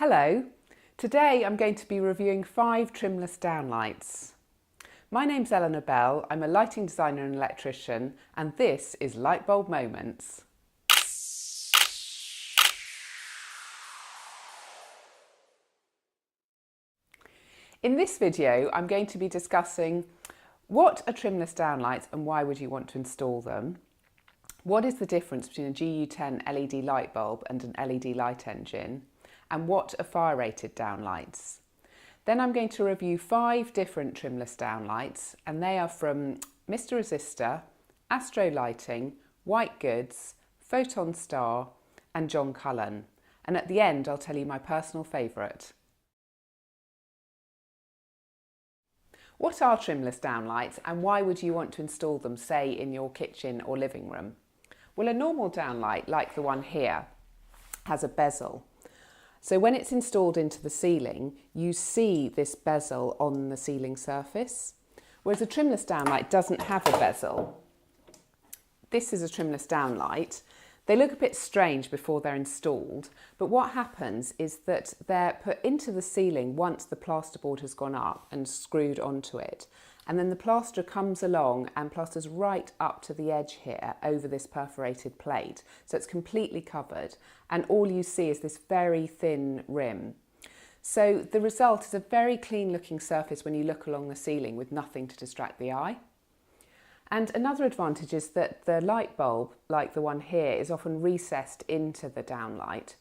Hello, today I'm going to be reviewing 5 trimless downlights. My name's Eleanor Bell, I'm a lighting designer and electrician, and this is Lightbulb Moments. In this video I'm going to be discussing what are trimless downlights and why would you want to install them, what is the difference between a GU10 LED light bulb and an LED light engine, and what are fire rated downlights. Then I'm going to review 5 different trimless downlights, and they are from Mr. Resistor, Astro Lighting, White Goods, Photon Star and John Cullen. And at the end I'll tell you my personal favourite. What are trimless downlights and why would you want to install them, say, in your kitchen or living room? Well, a normal downlight, like the one here, has a bezel. So when it's installed into the ceiling, you see this bezel on the ceiling surface, whereas a trimless downlight doesn't have a bezel. This is a trimless downlight. They look a bit strange before they're installed, but what happens is that they're put into the ceiling once the plasterboard has gone up and screwed onto it. And then the plasterer comes along and plasters right up to the edge here over this perforated plate. So it's completely covered and all you see is this very thin rim. So the result is a very clean looking surface when you look along the ceiling with nothing to distract the eye. And another advantage is that the light bulb, like the one here, is often recessed into the downlight.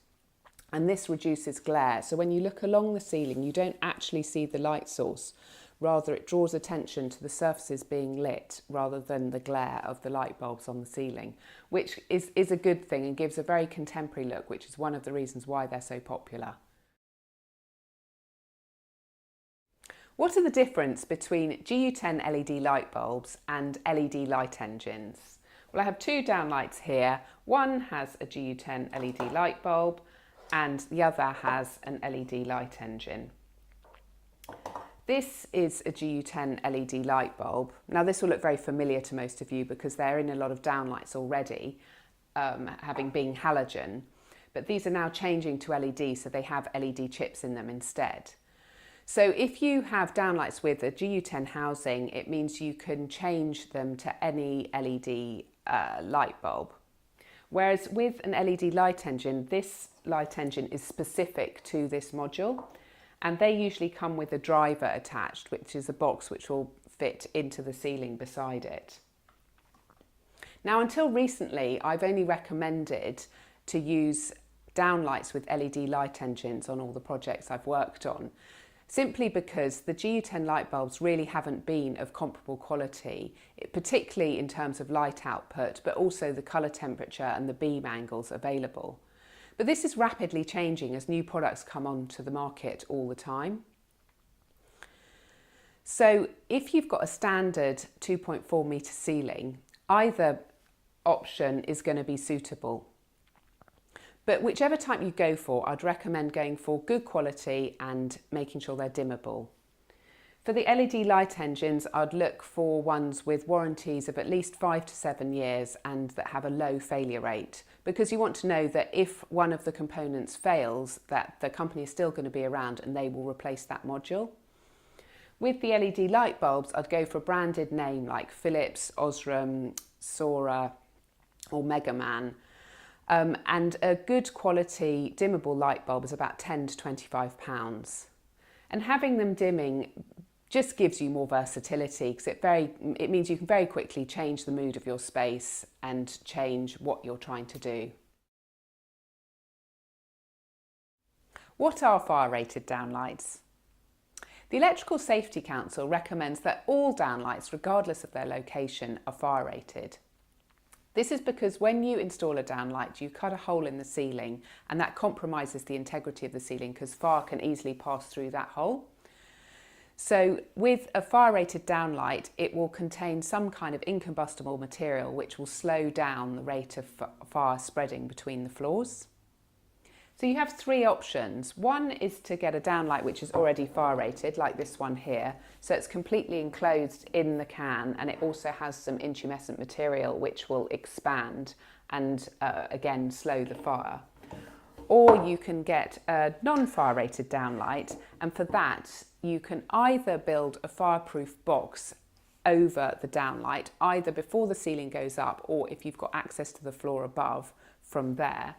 And this reduces glare. So when you look along the ceiling, you don't actually see the light source. Rather, it draws attention to the surfaces being lit rather than the glare of the light bulbs on the ceiling, which is a good thing and gives a very contemporary look, which is one of the reasons why they're so popular. What are the difference between GU10 LED light bulbs and LED light engines? Well, I have 2 downlights here. One has a GU10 LED light bulb and the other has an LED light engine. This is a GU10 LED light bulb. Now this will look very familiar to most of you because they're in a lot of downlights already, having been halogen, but these are now changing to LED, so they have LED chips in them instead. So if you have downlights with a GU10 housing, it means you can change them to any LED light bulb. Whereas with an LED light engine, this light engine is specific to this module. And they usually come with a driver attached, which is a box which will fit into the ceiling beside it. Now, until recently, I've only recommended to use downlights with LED light engines on all the projects I've worked on, simply because the GU10 light bulbs really haven't been of comparable quality, particularly in terms of light output, but also the colour temperature and the beam angles available. But this is rapidly changing as new products come onto the market all the time. So if you've got a standard 2.4 metre ceiling, either option is going to be suitable. But whichever type you go for, I'd recommend going for good quality and making sure they're dimmable. For the LED light engines, I'd look for ones with warranties of at least 5 to 7 years and that have a low failure rate, because you want to know that if one of the components fails, that the company is still going to be around and they will replace that module. With the LED light bulbs, I'd go for a branded name like Philips, Osram, Sora or Megaman. And a good quality dimmable light bulb is about £10 to £25. And having them dimming just gives you more versatility because it means you can very quickly change the mood of your space and change what you're trying to do. What are fire rated downlights? The Electrical Safety Council recommends that all downlights, regardless of their location, are fire rated. This is because when you install a downlight, you cut a hole in the ceiling and that compromises the integrity of the ceiling because fire can easily pass through that hole. So with a fire rated downlight, it will contain some kind of incombustible material which will slow down the rate of fire spreading between the floors. So you have 3 options. One is to get a downlight which is already fire rated, like this one here. So it's completely enclosed in the can and it also has some intumescent material which will expand and again slow the fire. Or you can get a non-fire rated downlight, and for that you can either build a fireproof box over the downlight, either before the ceiling goes up or if you've got access to the floor above from there.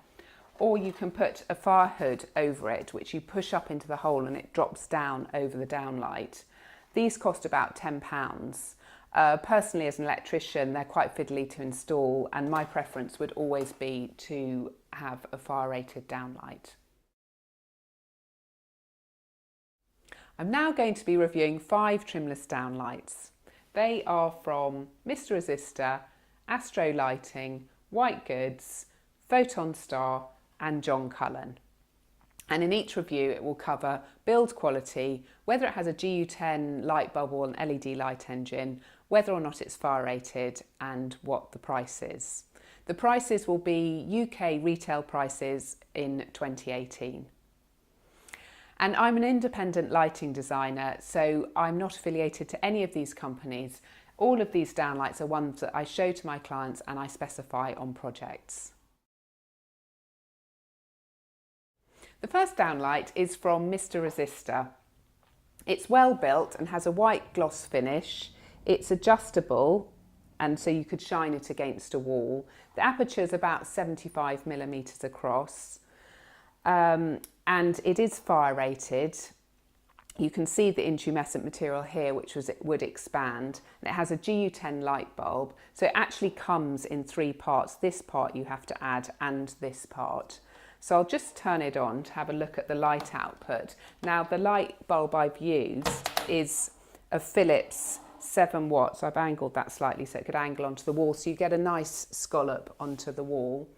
Or you can put a fire hood over it, which you push up into the hole and it drops down over the downlight. These cost about £10. Personally, as an electrician, they're quite fiddly to install, and my preference would always be to have a fire-rated downlight. I'm now going to be reviewing 5 trimless downlights. They are from Mr. Resistor, Astro Lighting, White Goods, Photon Star and John Cullen. And in each review it will cover build quality, whether it has a GU10 light bulb or an LED light engine, whether or not it's fire rated, and what the price is. The prices will be UK retail prices in 2018. And I'm an independent lighting designer, so I'm not affiliated to any of these companies. All of these downlights are ones that I show to my clients and I specify on projects. The first downlight is from Mr. Resistor. It's well built and has a white gloss finish. It's adjustable, and so you could shine it against a wall. The aperture is about 75mm across, and it is fire rated. You can see the intumescent material here, which would expand, and it has a GU10 light bulb. So it actually comes in 3 parts. This part you have to add, and this part. So I'll just turn it on to have a look at the light output. Now the light bulb I've used is a Philips 7 watts. I've angled that slightly so it could angle onto the wall, so you get a nice scallop onto the wall.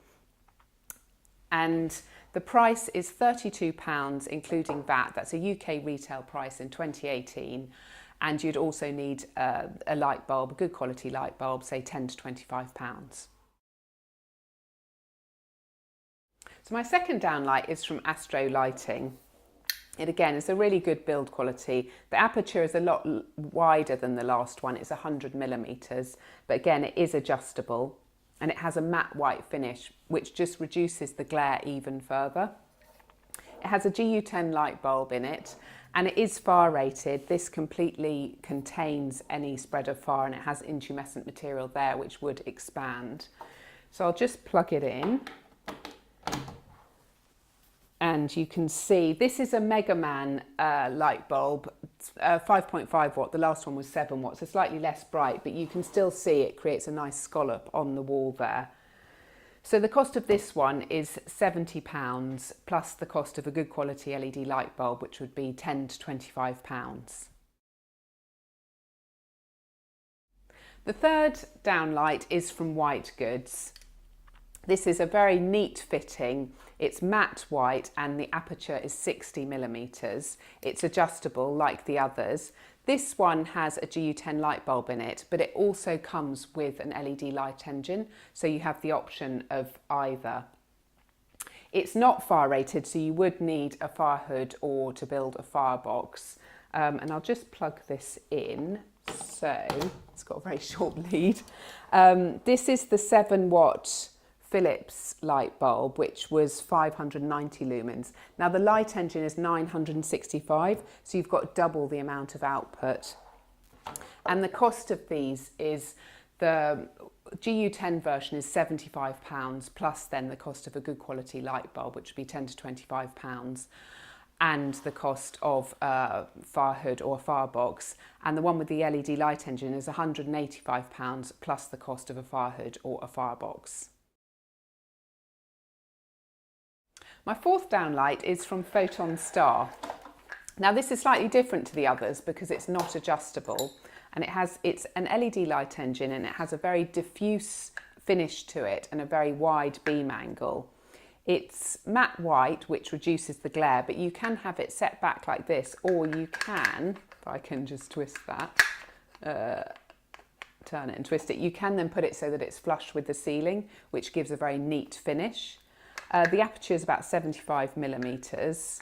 And the price is £32, including VAT. That's a UK retail price in 2018. And you'd also need a light bulb, a good quality light bulb, say £10 to £25. So my second downlight is from Astro Lighting. It again is a really good build quality. The aperture is a lot wider than the last one. It's 100mm, but again it is adjustable, and it has a matte white finish which just reduces the glare even further. It has a GU10 light bulb in it, and it is fire rated. This completely contains any spread of fire, and it has intumescent material there which would expand. So I'll just plug it in. And you can see this is a Mega Man light bulb, 5.5 watt. The last one was 7 watts, so slightly less bright, but you can still see it creates a nice scallop on the wall there. So the cost of this one is £70 plus the cost of a good quality LED light bulb, which would be £10 to £25. The third downlight is from White Goods. This is a very neat fitting. It's matte white and the aperture is 60mm. It's adjustable like the others. This one has a GU10 light bulb in it, but it also comes with an LED light engine, so you have the option of either. It's not fire rated, so you would need a fire hood or to build a firebox. And I'll just plug this in. So it's got a very short lead. This is the 7 watt Philips light bulb, which was 590 lumens. Now the light engine is 965, so you've got double the amount of output. And the cost of these is, the GU10 version is £75 plus then the cost of a good quality light bulb, which would be £10 to £25, and the cost of a fire hood or a firebox. And the one with the LED light engine is £185 plus the cost of a fire hood or a firebox. My fourth downlight is from Photon Star. Now this is slightly different to the others because it's not adjustable, and it's an LED light engine, and it has a very diffuse finish to it and a very wide beam angle. It's matte white, which reduces the glare, but you can have it set back like this, or you can, if I can just twist that, turn it and twist it, you can then put it so that it's flush with the ceiling, which gives a very neat finish. The aperture is about 75mm,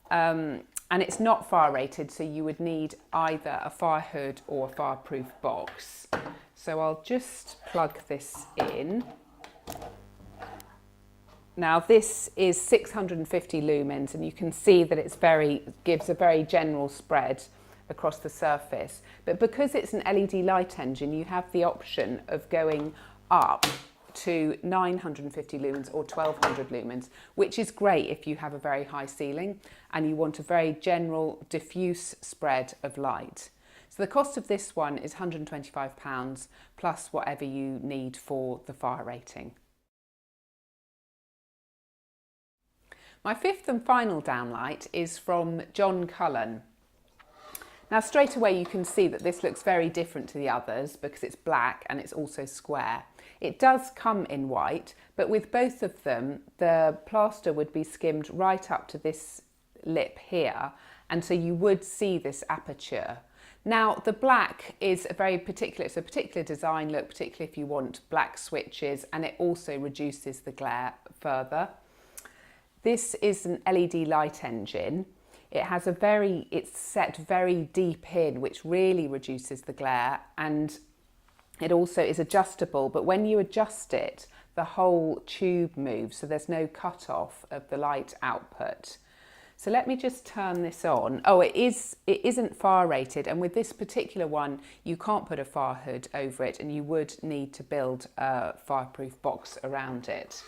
and it's not fire rated, so you would need either a fire hood or a fireproof box. So I'll just plug this in. Now this is 650 lumens, and you can see that it's gives a very general spread across the surface. But because it's an LED light engine, you have the option of going up to 950 lumens or 1200 lumens, which is great if you have a very high ceiling and you want a very general diffuse spread of light. So the cost of this one is £125 plus whatever you need for the fire rating. My fifth and final downlight is from John Cullen. Now straight away you can see that this looks very different to the others because it's black and it's also square. It does come in white, but with both of them the plaster would be skimmed right up to this lip here, and so you would see this aperture. Now the black is it's a particular design look, particularly if you want black switches, and it also reduces the glare further. This is an LED light engine. It's set very deep in, which really reduces the glare, and it also is adjustable, but when you adjust it, the whole tube moves, so there's no cut off of the light output. So let me just turn this on. Oh, it isn't fire rated, and with this particular one, you can't put a fire hood over it, and you would need to build a fireproof box around it.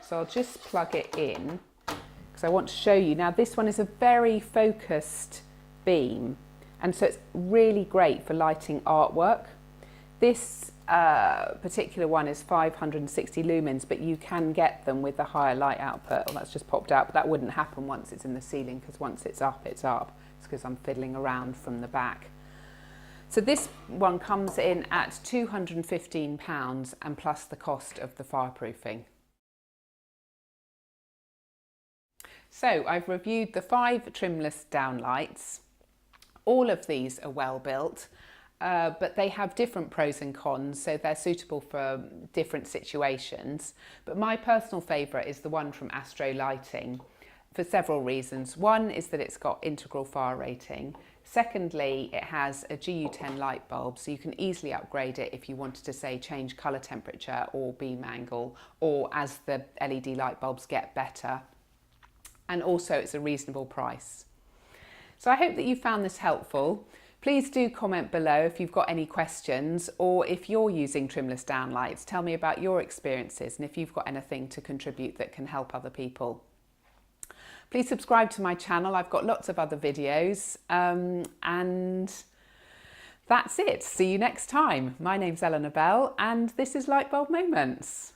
So I'll just plug it in, because I want to show you. Now this one is a very focused beam, and so it's really great for lighting artwork. This particular one is 560 lumens, but you can get them with the higher light output. Well, that's just popped out, but that wouldn't happen once it's in the ceiling, because once it's up, it's up. It's because I'm fiddling around from the back. So this one comes in at £215 and plus the cost of the fireproofing. So I've reviewed the 5 trimless downlights. All of these are well built, but they have different pros and cons, so they're suitable for different situations. But my personal favourite is the one from Astro Lighting for several reasons. One is that it's got integral fire rating. Secondly, it has a GU10 light bulb, so you can easily upgrade it if you wanted to, say, change colour temperature or beam angle, or as the LED light bulbs get better. And also it's a reasonable price. So I hope that you found this helpful. Please do comment below if you've got any questions, or if you're using trimless downlights, tell me about your experiences and if you've got anything to contribute that can help other people. Please subscribe to my channel. I've got lots of other videos, and that's it. See you next time. My name's Eleanor Bell and this is Lightbulb Moments.